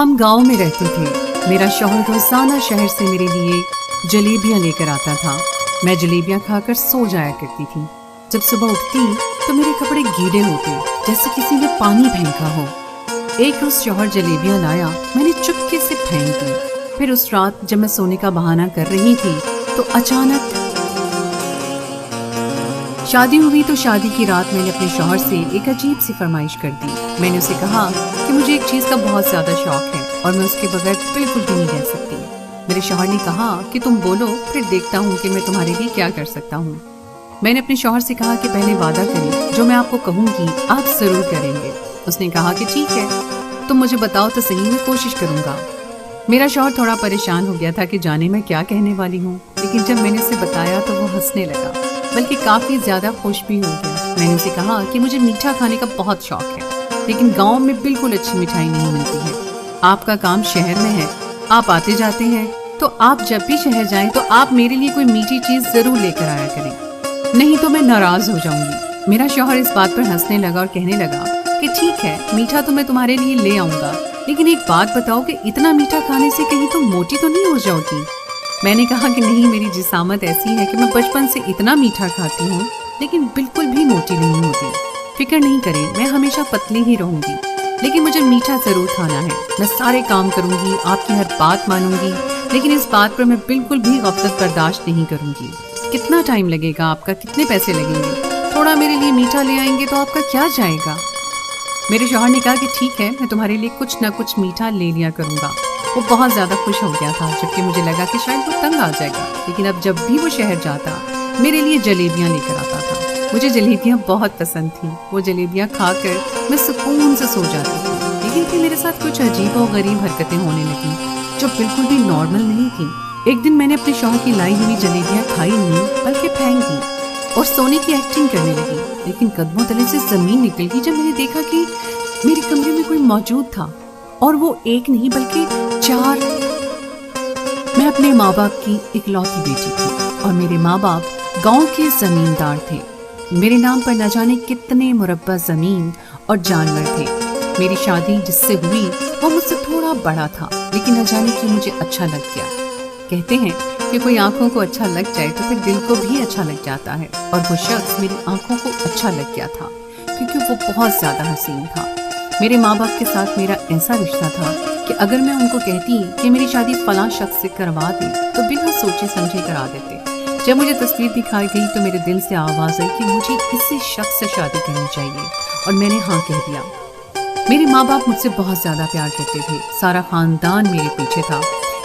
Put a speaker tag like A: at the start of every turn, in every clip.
A: ہم گاؤں میں رہتے تھے۔ میرا شوہر روزانہ شہر سے میرے لیے جلیبیاں لے کر آتا تھا۔ میں جلیبیاں کھا کر سو جایا کرتی تھی۔ جب صبح اٹھتی تو میرے کپڑے گیلے ہوتے جیسے کسی نے پانی پھینکا ہو۔ ایک روز شوہر جلیبیاں لایا، میں نے چپکے سے پھینک دی۔ پھر اس رات جب میں سونے کا بہانہ کر رہی تھی تو اچانک شادی ہوئی تو شادی کی رات میں نے اپنے شوہر سے ایک عجیب سی فرمائش کر دی۔ میں نے اسے کہا کہ مجھے ایک چیز کا بہت زیادہ شوق ہے اور میں اس کے بغیر بالکل بھی نہیں رہ سکتی۔ میرے شوہر نے کہا کہ تم بولو، پھر دیکھتا ہوں کہ میں تمہارے لیے کیا کر سکتا ہوں۔ میں نے اپنے شوہر سے کہا کہ پہلے وعدہ کریں، جو میں آپ کو کہوں گی آپ ضرور کریں گے۔ اس نے کہا کہ ٹھیک ہے، تم مجھے بتاؤ تو صحیح، میں کوشش کروں گا۔ میرا شوہر تھوڑا پریشان ہو گیا تھا کہ جانے میں کیا کہنے والی ہوں، لیکن جب میں نے اسے بتایا تو وہ ہنسنے لگا، بلکہ کافی زیادہ خوش بھی ہو گیا۔ میں نے اسے کہا کہ مجھے میٹھا کھانے کا بہت شوق ہے، لیکن گاؤں میں بالکل اچھی مٹھائی نہیں ملتی ہے۔ آپ کا کام شہر میں ہے، آپ آتے جاتے ہیں، تو آپ جب بھی شہر جائیں تو آپ میرے لیے کوئی میٹھی چیز ضرور لے کر آیا کریں، نہیں تو میں ناراض ہو جاؤں گی۔ میرا شوہر اس بات پر ہنسنے لگا اور کہنے لگا کہ ٹھیک ہے، میٹھا تو میں تمہارے لیے لے آؤں گا، لیکن ایک بات بتاؤ کہ اتنا میٹھا کھانے سے کہیں تم موٹی تو نہیں ہو جاؤ گی؟ میں نے کہا کہ نہیں، میری جسامت ایسی ہے کہ میں بچپن سے اتنا میٹھا کھاتی ہوں لیکن بالکل بھی موٹی نہیں ہوتی۔ فکر نہیں کریں، میں ہمیشہ پتلی ہی رہوں گی، لیکن مجھے میٹھا ضرور کھانا ہے۔ میں سارے کام کروں گی، آپ کی ہر بات مانوں گی، لیکن اس بات پر میں بالکل بھی غفلت برداشت نہیں کروں گی۔ کتنا ٹائم لگے گا آپ کا؟ کتنے پیسے لگیں گے؟ تھوڑا میرے لیے میٹھا لے آئیں گے تو آپ کا کیا جائے گا؟ میرے شوہر نے کہا کہ ٹھیک ہے، میں تمہارے لیے کچھ نہ کچھ میٹھا لے لیا کروں گا۔ وہ بہت زیادہ خوش ہو گیا تھا، جبکہ مجھے لگا کہ شاید وہ تنگ آ جائے گا، لیکن اب جب بھی وہ شہر جاتا میرے لیے جلیبیاں لے کر آتا تھا۔ مجھے جلیبیاں بہت پسند تھیں۔ وہ جلیبیاں کھا کر میں سکون سے سو جاتی تھی، لیکن پھر میرے ساتھ کچھ عجیب و غریب حرکتیں ہونے لگیں جو بالکل بھی نارمل نہیں تھیں۔ ایک دن میں نے اپنے شوہر کی لائی ہوئی جلیبیاں کھائی نہیں بلکہ پھینک دی اور سونے کی ایکٹنگ کرنے لگی، لیکن قدموں تلے سے زمین نکل گئی جب میں نے دیکھا کہ میرے کمرے میں کوئی موجود تھا، اور وہ ایک نہیں بلکہ 4۔ میں اپنے ماں باپ کی اکلوتی بیٹی تھی اور میرے ماں باپ گاؤں کے زمیندار تھے۔ میرے نام پر نہ جانے کتنے مربع زمین اور جانور تھے۔ میری شادی جس سے ہوئی وہ مجھ سے تھوڑا بڑا تھا، لیکن نہ جانے کیوں مجھے اچھا لگ گیا۔ کہتے ہیں کہ کوئی آنکھوں کو اچھا لگ جائے تو پھر دل کو بھی اچھا لگ جاتا ہے، اور وہ شخص میری آنکھوں کو اچھا لگ گیا تھا کیونکہ وہ بہت زیادہ حسین تھا۔ میرے ماں باپ کے ساتھ میرا ایسا رشتہ تھا کہ اگر میں ان کو کہتی کہ میری شادی فلاں شخص سے کروا دیں تو بنا سوچے سمجھے کرا دیتے۔ جب مجھے تصویر دکھائی گئی تو میرے دل سے آواز آئی کہ مجھے اسی شخص سے شادی کرنی چاہیے، اور میں نے ہاں کہہ دیا۔ میرے ماں باپ مجھ سے بہت زیادہ پیار کرتے تھے، سارا خاندان میرے پیچھے تھا،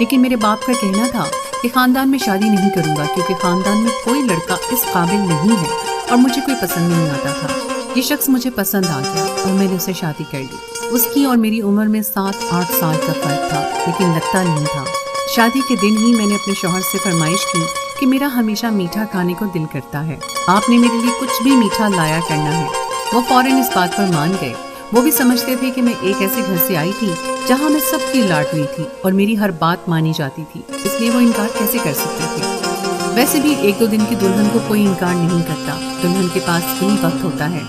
A: لیکن میرے باپ کا کہنا تھا کہ خاندان میں شادی نہیں کروں گا کیونکہ خاندان میں کوئی لڑکا اس قابل نہیں ہے اور مجھے کوئی پسند نہیں آتا تھا۔ یہ شخص مجھے پسند آ گیا اور میں نے اسے شادی کر لی۔ اس کی اور میری عمر میں 7-8 سال کا فرق تھا، لیکن لگتا نہیں تھا۔ شادی کے دن ہی میں نے اپنے شوہر سے فرمائش کی کہ میرا ہمیشہ میٹھا کھانے کو دل کرتا ہے، آپ نے میرے لیے کچھ بھی میٹھا لایا کرنا ہے۔ وہ فوراً اس بات پر مان گئے۔ وہ بھی سمجھتے تھے کہ میں ایک ایسے گھر سے آئی تھی جہاں میں سب کی لاڈلی تھی اور میری ہر بات مانی جاتی تھی، اس لیے وہ انکار کیسے کر سکتے تھے؟ ویسے بھی 1-2 دن کی دلہن کو کوئی انکار نہیں کرتا۔ دلہن کے پاس یہی وقت ہوتا ہے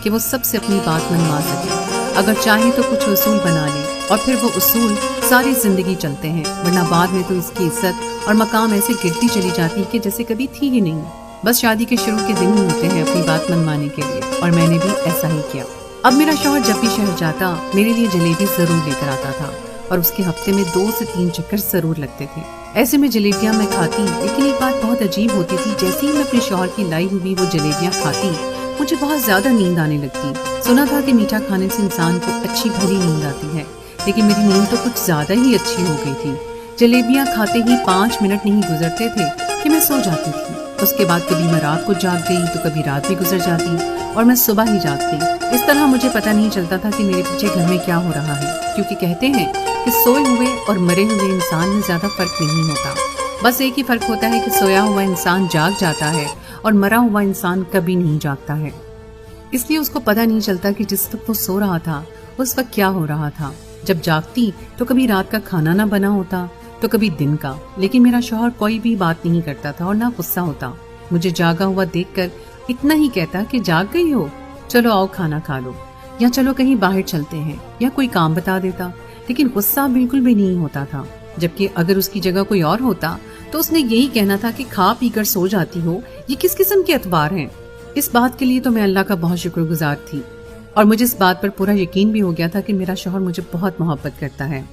A: کہ وہ سب سے اپنی بات منوا سکے، اگر چاہے تو کچھ اصول بنا لے اور پھر وہ اصول ساری زندگی چلتے ہیں، ورنہ بعد میں تو اس کی عزت اور مقام ایسے گرتی چلی جاتی کہ جیسے کبھی تھی ہی نہیں۔ بس شادی کے شروع کے دن ہی ہوتے ہیں اپنی بات منوانے کے لیے، اور میں نے بھی ایسا ہی کیا۔ اب میرا شوہر جب بھی شہر جاتا میرے لیے جلیبی ضرور لے کر آتا تھا، اور اس کے ہفتے میں 2 سے 3 چکر ضرور لگتے تھے۔ ایسے میں جلیبیاں میں کھاتی، لیکن ایک بات بہت عجیب ہوتی تھی، جیسے ہی میں اپنے شوہر کی لائی ہوئی وہ جلیبیاں کھاتی مجھے بہت زیادہ نیند آنے لگتی۔ سنا تھا کہ میٹھا کھانے سے انسان کو اچھی بھری نیند آتی ہے، لیکن میری نیند تو کچھ زیادہ ہی اچھی ہو گئی تھی۔ جلیبیاں کھاتے ہی 5 منٹ نہیں گزرتے تھے کہ میں سو جاتی تھی۔ اس کے بعد کبھی میں رات کو جاگ گئی تو کبھی رات بھی گزر جاتی اور میں صبح ہی جاگتی۔ اس طرح مجھے پتہ نہیں چلتا تھا کہ میرے پیچھے گھر میں کیا ہو رہا ہے، کیونکہ کہتے ہیں کہ سوئے ہوئے اور مرے ہوئے انسان میں زیادہ فرق نہیں ہوتا، بس ایک ہی فرق ہوتا ہے کہ سویا ہوا انسان جاگ جاتا ہے اور مرا ہوا انسان کبھی نہیں جاگتا ہے۔ اس لیے اس کو پتہ نہیں چلتا کہ جس وقت وہ سو رہا تھا اس وقت کیا ہو رہا تھا۔ جب جاگتی تو کبھی رات کا کھانا نہ بنا ہوتا تو کبھی دن کا، لیکن میرا شوہر کوئی بھی بات نہیں کرتا تھا اور نہ غصہ ہوتا۔ مجھے جاگا ہوا دیکھ کر اتنا ہی کہتا کہ جاگ گئی ہو، چلو آؤ کھانا کھا لو، یا چلو کہیں باہر چلتے ہیں، یا کوئی کام بتا دیتا، लेकिन गुस्सा बिल्कुल भी नहीं होता था, जबकि अगर उसकी जगह कोई और होता तो उसने यही कहना था कि खा पी कर सो जाती हो, ये किस किस्म के अतबार हैं। इस बात के लिए तो मैं अल्लाह का बहुत शुक्रगुजार थी, और मुझे इस बात पर पूरा यकीन भी हो गया था कि मेरा शौहर मुझे बहुत मोहब्बत करता है,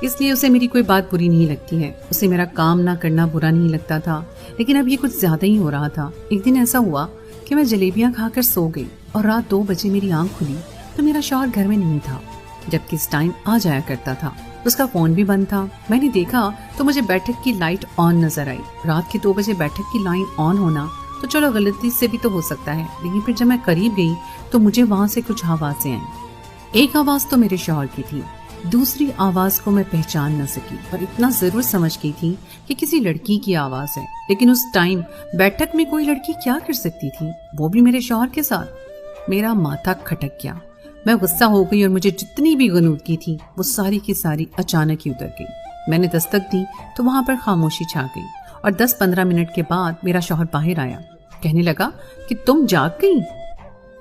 A: इसलिए उसे मेरी कोई बात बुरी नहीं लगती है। उसे मेरा काम ना करना बुरा नहीं लगता था, लेकिन अब ये कुछ ज्यादा ही हो रहा था। एक दिन ऐसा हुआ कि मैं जलेबियां खाकर सो गई और रात 2 बजे मेरी आंख खुली तो मेरा शौहर घर में नहीं था, जबकि इस टाइम आ जाया करता था। उसका फोन भी बंद था। मैंने देखा तो मुझे बैठक की लाइट ऑन नजर आई। रात के 2 बजे बैठक की लाइट ऑन होना तो चलो गलती से भी तो हो सकता है, लेकिन फिर जब मैं करीब गई तो मुझे वहां से कुछ आवाजें आई। एक आवाज तो मेरे शौहर की थी, दूसरी आवाज को मैं पहचान न सकी, पर इतना जरूर समझ गई थी कि किसी लड़की की आवाज है। लेकिन उस टाइम बैठक में कोई लड़की क्या कर सकती थी, वो भी मेरे शौहर के साथ। मेरा माथा खटक गया, मैं गुस्सा हो गई और मुझे जितनी भी गनूदगी थी वो सारी की सारी अचानक ही उतर गई। मैंने दस्तक दी तो वहां पर खामोशी छा गई और 10-15 मिनट के बाद मेरा शौहर बाहर आया। कहने लगा कि तुम जाग गई?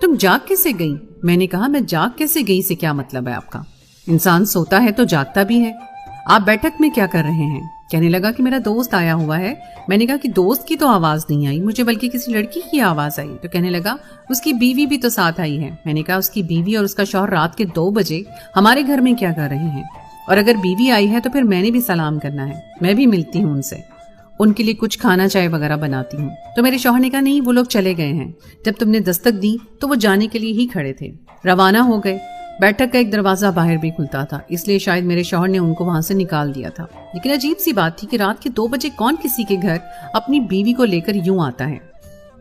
A: तुम जाग कैसे गई? मैंने कहा मैं जाग कैसे गई से क्या मतलब है आपका? इंसान सोता है तो जागता भी है। आप बैठक में क्या कर रहे हैं? कहने लगा कि मेरा दोस्त आया हुआ है। मैंने कहा कि दोस्त की तो आवाज नहीं आई मुझे, बल्कि किसी लड़की की आवाज आई। तो कहने लगा उसकी बीवी भी तो साथ आई है। मैंने कहा उसकी बीवी और उसका शौहर रात के 2 बजे हमारे घर में क्या कर रहे हैं? और अगर बीवी आई है तो फिर मैंने भी सलाम करना है, मैं भी मिलती हूँ उनसे, उनके लिए कुछ खाना चाय वगैरह बनाती हूँ। तो मेरे शौहर ने कहा नहीं, वो लोग चले गए हैं, जब तुमने दस्तक दी तो वो जाने के लिए ही खड़े थे, रवाना हो गए। बैठक का एक दरवाजा बाहर भी खुलता था, इसलिए शायद मेरे शौहर ने उनको वहां से निकाल दिया था। लेकिन अजीब सी बात थी कि रात के 2 बजे कौन किसी के घर अपनी बीवी को लेकर यूं आता है।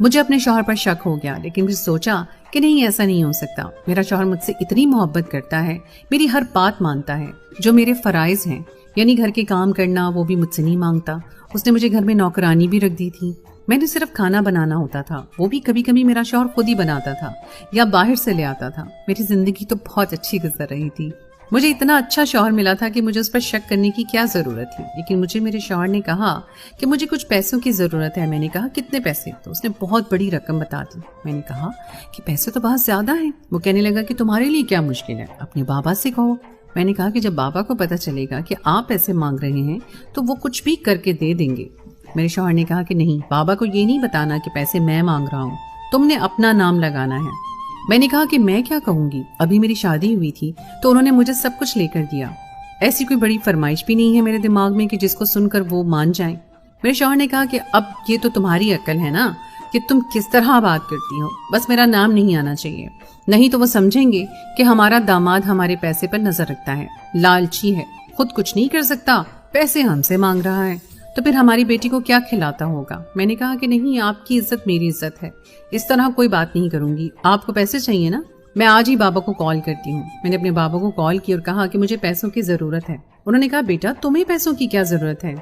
A: मुझे अपने शौहर पर शक हो गया, लेकिन फिर सोचा कि नहीं, ऐसा नहीं हो सकता। मेरा शौहर मुझसे इतनी मोहब्बत करता है, मेरी हर बात मानता है, जो मेरे फराइज हैं यानी घर के काम करना वो भी मुझसे नहीं मांगता। उसने मुझे घर में नौकरानी भी रख दी थी, मैंने सिर्फ खाना बनाना होता था, वो भी कभी कभी मेरा शौहर खुद ही बनाता था या बाहर से ले आता था। मेरी जिंदगी तो बहुत अच्छी गुजर रही थी। मुझे इतना अच्छा शौहर मिला था कि मुझे उस पर शक करने की क्या जरूरत थी। लेकिन मुझे मेरे शौहर ने कहा कि मुझे कुछ पैसों की जरूरत है। मैंने कहा कितने पैसे? तो उसने बहुत बड़ी रकम बता दी। मैंने कहा कि पैसे तो बहुत ज्यादा हैं। वो कहने लगा कि तुम्हारे लिए क्या मुश्किल है, अपने बाबा से कहो। मैंने कहा कि जब बाबा को पता चलेगा कि आप पैसे मांग रहे हैं तो वो कुछ भी करके दे देंगे। मेरे शौहर ने कहा कि नहीं, बाबा को ये नहीं बताना कि पैसे मैं मांग रहा हूँ, तुमने अपना नाम लगाना है। मैंने कहा कि मैं क्या कहूंगी, अभी मेरी शादी हुई थी तो उन्होंने मुझे सब कुछ लेकर दिया, ऐसी कोई बड़ी फरमाइश भी नहीं है मेरे दिमाग में कि जिसको सुनकर वो मान जाएं। मेरे शौहर ने कहा कि अब ये तो तुम्हारी अक्ल है ना कि तुम किस तरह बात करती हो, बस मेरा नाम नहीं आना चाहिए, नहीं तो वो समझेंगे कि हमारा दामाद हमारे पैसे पर नजर रखता है, लालची है, खुद कुछ नहीं कर सकता, पैसे हमसे मांग रहा है, तो फिर हमारी बेटी को क्या खिलाता होगा। मैंने कहा कि नहीं, आपकी इज्जत मेरी इज्जत है, इस तरह कोई बात नहीं करूंगी। आपको पैसे चाहिए ना, मैं आज ही बाबा को कॉल करती हूँ। मैंने अपने बाबा को कॉल की और कहा कि मुझे पैसों की जरूरत है। उन्होंने कहा बेटा तुम्हें पैसों की क्या जरूरत है।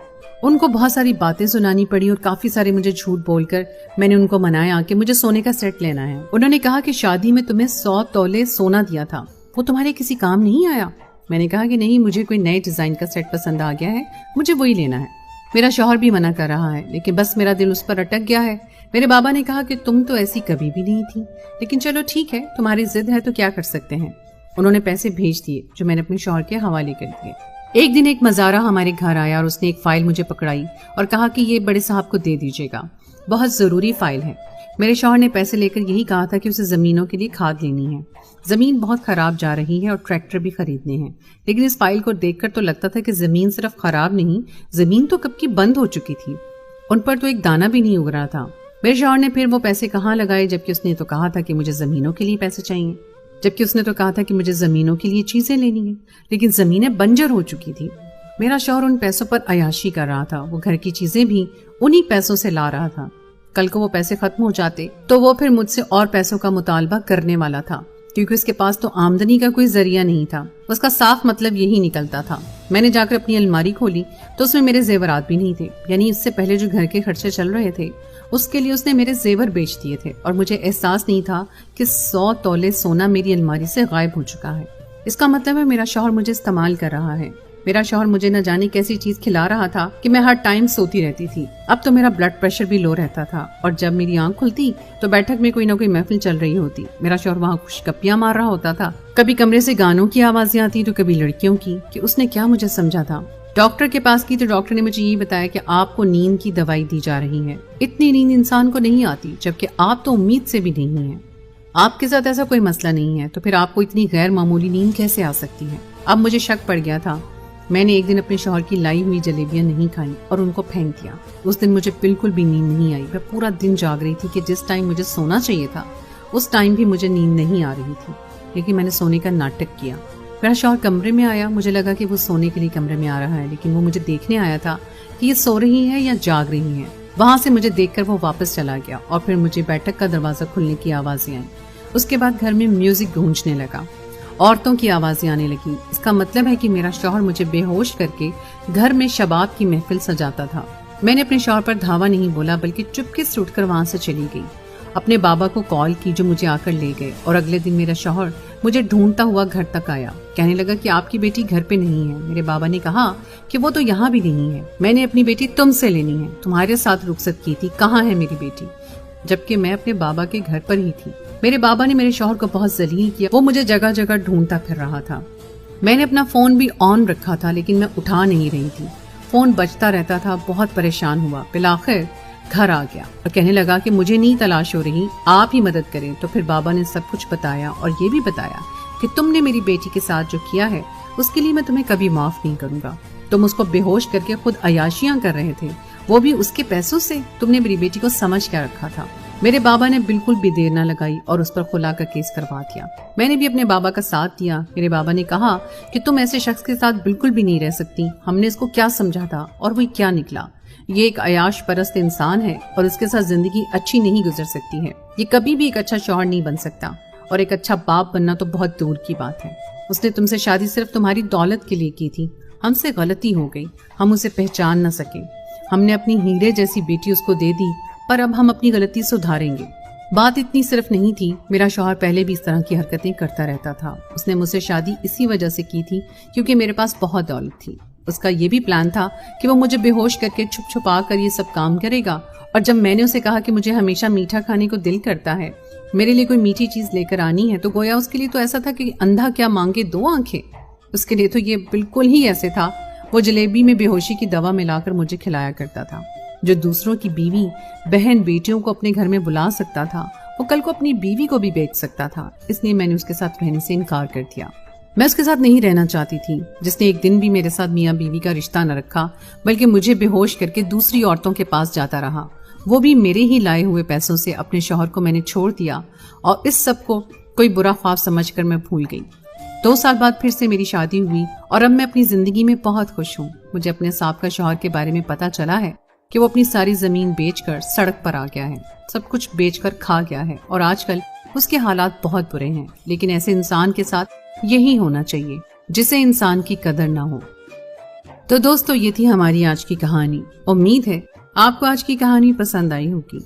A: उनको बहुत सारी बातें सुनानी पड़ी और काफी सारे मुझे झूठ बोलकर मैंने उनको मनाया कि मुझे सोने का सेट लेना है। उन्होंने कहा कि शादी में तुम्हें 100 तोले सोना दिया था, वो तुम्हारे किसी काम नहीं आया। मैंने कहा कि नहीं, मुझे कोई नए डिजाइन का सेट पसंद आ गया है, मुझे वही लेना है। मेरा शौहर भी मना कर रहा है, लेकिन बस मेरा दिल उस पर अटक गया है। मेरे बाबा ने कहा कि तुम तो ऐसी कभी भी नहीं थी, लेकिन चलो ठीक है, तुम्हारी जिद है तो क्या कर सकते हैं। उन्होंने पैसे भेज दिए जो मैंने अपने शौहर के हवाले कर दिए। एक दिन एक मजारा हमारे घर आया और उसने एक फाइल मुझे पकड़ाई और कहा कि ये बड़े साहब को दे दीजिएगा, बहुत जरूरी फाइल है। मेरे शौहर ने पैसे लेकर यही कहा था कि उसे जमीनों के लिए खाद लेनी है, जमीन बहुत खराब जा रही है और ट्रैक्टर भी खरीदने हैं। लेकिन इस फाइल को देखकर तो लगता था कि जमीन सिर्फ खराब नहीं, जमीन तो कब की बंद हो चुकी थी, उन पर तो एक दाना भी नहीं उग रहा था। मेरे शौहर ने फिर वो पैसे कहाँ लगाए, जबकि उसने तो कहा था कि मुझे जमीनों के लिए पैसे चाहिए, जबकि उसने तो कहा था कि मुझे जमीनों के लिए चीजें लेनी है, लेकिन जमीनें बंजर हो चुकी थी। मेरा शौहर उन पैसों पर अयाशी कर रहा था, वो घर की चीजें भी उन्हीं पैसों से ला रहा था। कल को वो पैसे खत्म हो जाते तो वो फिर मुझसे और पैसों का मुतालबा करने वाला था, क्योंकि उसके पास तो आमदनी का कोई जरिया नहीं था। उसका साफ मतलब यही निकलता था। मैंने जाकर अपनी अलमारी खोली तो उसमें मेरे जेवरात भी नहीं थे, यानी इससे पहले जो घर के खर्चे चल रहे थे उसके लिए उसने मेरे जेवर बेच दिए थे, और मुझे एहसास नहीं था कि 100 तोले सोना मेरी अलमारी से गायब हो चुका है। इसका मतलब है मेरा शौहर मुझे इस्तेमाल कर रहा है। मेरा शौहर मुझे न जाने कैसी चीज खिला रहा था कि मैं हर टाइम सोती रहती थी। अब तो मेरा ब्लड प्रेशर भी लो रहता था, और जब मेरी आंख खुलती तो बैठक में कोई ना कोई महफिल चल रही होती। मेरा शौहर वहाँ खुशगपियां मार रहा होता था कभी कमरे से गानों की आवाजें आती तो कभी लड़कियों की कि उसने क्या मुझे समझा था। डॉक्टर के पास की तो डॉक्टर ने मुझे ये बताया कि आपको नींद की दवाई दी जा रही है। इतनी नींद इंसान को नहीं आती, जबकि आप तो उम्मीद से भी नहीं है। आपके साथ ऐसा कोई मसला नहीं है तो फिर आपको इतनी गैर मामूली नींद कैसे आ सकती है। अब मुझे शक पड़ गया था। मैंने एक दिन अपने शौहर की लाई हुई जलेबियां नहीं खाई और उनको फेंक दिया। उस दिन मुझे बिल्कुल भी नींद नहीं आई। मैं पूरा दिन जाग रही थी कि जिस टाइम मुझे सोना चाहिए था उस टाइम भी मुझे नींद नहीं आ रही थी, लेकिन मैंने सोने का नाटक किया। मेरा शौहर कमरे में आया, मुझे लगा कि वो सोने के लिए कमरे में आ रहा है, लेकिन वो मुझे देखने आया था कि ये सो रही है या जाग रही है। वहां से मुझे देखकर वो वापस चला गया और फिर मुझे बैठक का दरवाजा खुलने की आवाजें आई। उसके बाद घर में म्यूजिक गूंजने लगा, औरतों की आवाजें आने लगी। इसका मतलब है कि मेरा शौहर मुझे बेहोश करके घर में शबाब की महफिल सजाता था। मैंने अपने शौहर पर धावा नहीं बोला, बल्कि चुपके से उठकर वहां से चली गई। अपने बाबा को कॉल की जो मुझे आकर ले गए, और अगले दिन मेरा शौहर मुझे ढूंढता हुआ घर तक आया। कहने लगा कि आपकी बेटी घर पे नहीं है। मेरे बाबा ने कहा कि वो तो यहाँ भी नहीं है। मैंने अपनी बेटी तुमसे लेनी है, तुम्हारे साथ रुखसत की थी, कहाँ है मेरी बेटी? जबकि मैं अपने बाबा के घर पर ही थी। मेरे बाबा ने मेरे शौहर को बहुत जलील किया। वो मुझे जगह जगह ढूंढता फिर रहा था। मैंने अपना फोन भी ऑन रखा था, लेकिन मैं उठा नहीं रही थी। फोन बजता रहता था। बहुत परेशान हुआ। बिलाखिर घर आ गया और कहने लगा कि मुझे नहीं तलाश हो रही, आप ही मदद करें। तो फिर बाबा ने सब कुछ बताया और ये भी बताया कि तुमने मेरी बेटी के साथ जो किया है उसके लिए मैं तुम्हें कभी माफ नहीं करूंगा। तुम उसको बेहोश करके खुद अयाशियां कर रहे थे, वो भी उसके पैसों से। तुमने मेरी बेटी को समझ क्या रखा था? मेरे बाबा ने बिल्कुल भी देर न लगाई और उस पर खुला का केस करवा दिया। मैंने भी अपने बाबा का साथ दिया। मेरे बाबा ने कहा कि तुम ऐसे शख्स के साथ बिल्कुल भी नहीं रह सकती। हमने इसको क्या समझा था और वही क्या निकला। ये एक अयाश परस्त इंसान है और उसके साथ जिंदगी अच्छी नहीं गुजर सकती है। ये कभी भी एक अच्छा शौहर नहीं बन सकता, और एक अच्छा बाप बनना तो बहुत दूर की बात है। उसने तुमसे शादी सिर्फ तुम्हारी दौलत के लिए की थी। हमसे गलती हो गई, हम उसे पहचान न सके। हमने अपनी हीरे जैसी बेटी उसको दे दी, पर अब हम अपनी गलती सुधारेंगे। बात इतनी सिर्फ नहीं थी, मेरा शौहर पहले भी इस तरह की हरकतें करता रहता था। उसने मुझसे शादी इसी वजह से की थी क्योंकि मेरे पास बहुत दौलत थी। उसका ये भी प्लान था कि वो मुझे बेहोश करके छुप छुपा कर ये सब काम करेगा, और जब मैंने उसे कहा कि मुझे हमेशा मीठा खाने को दिल करता है, मेरे लिए कोई मीठी चीज लेकर आनी है, तो गोया उसके लिए तो ऐसा था कि अंधा क्या मांगे दो आंखें। उसके लिए तो ये बिल्कुल ही ऐसे था। वो जलेबी में बेहोशी की दवा मिलाकर मुझे खिलाया करता था। जो दूसरों की बीवी बहन बेटियों को अपने घर में बुला सकता था, वो कल को अपनी बीवी को भी बेच सकता था। इसलिए मैंने उसके साथ रहने से इनकार कर दिया। मैं उसके साथ नहीं रहना चाहती थी, जिसने एक दिन भी मेरे साथ मियाँ बीवी का रिश्ता न रखा, बल्कि मुझे बेहोश करके दूसरी औरतों के पास जाता रहा। वो भी मेरे ही लाए हुए पैसों से। अपने शौहर को मैंने छोड़ दिया और इस सब को कोई बुरा ख्वाब समझकर मैं भूल गई। 2 साल बाद फिर से मेरी शादी हुई और अब मैं अपनी जिंदगी में बहुत खुश हूँ। मुझे अपने साबका शौहर के बारे में पता चला है कि वो अपनी सारी जमीन बेचकर सड़क पर आ गया है, सब कुछ बेचकर खा गया है, और आजकल उसके हालात बहुत बुरे हैं। लेकिन ऐसे इंसान के साथ यही होना चाहिए जिसे इंसान की कदर ना हो। तो दोस्तों, ये थी हमारी आज की कहानी। उम्मीद है आपको आज की कहानी पसंद आई होगी।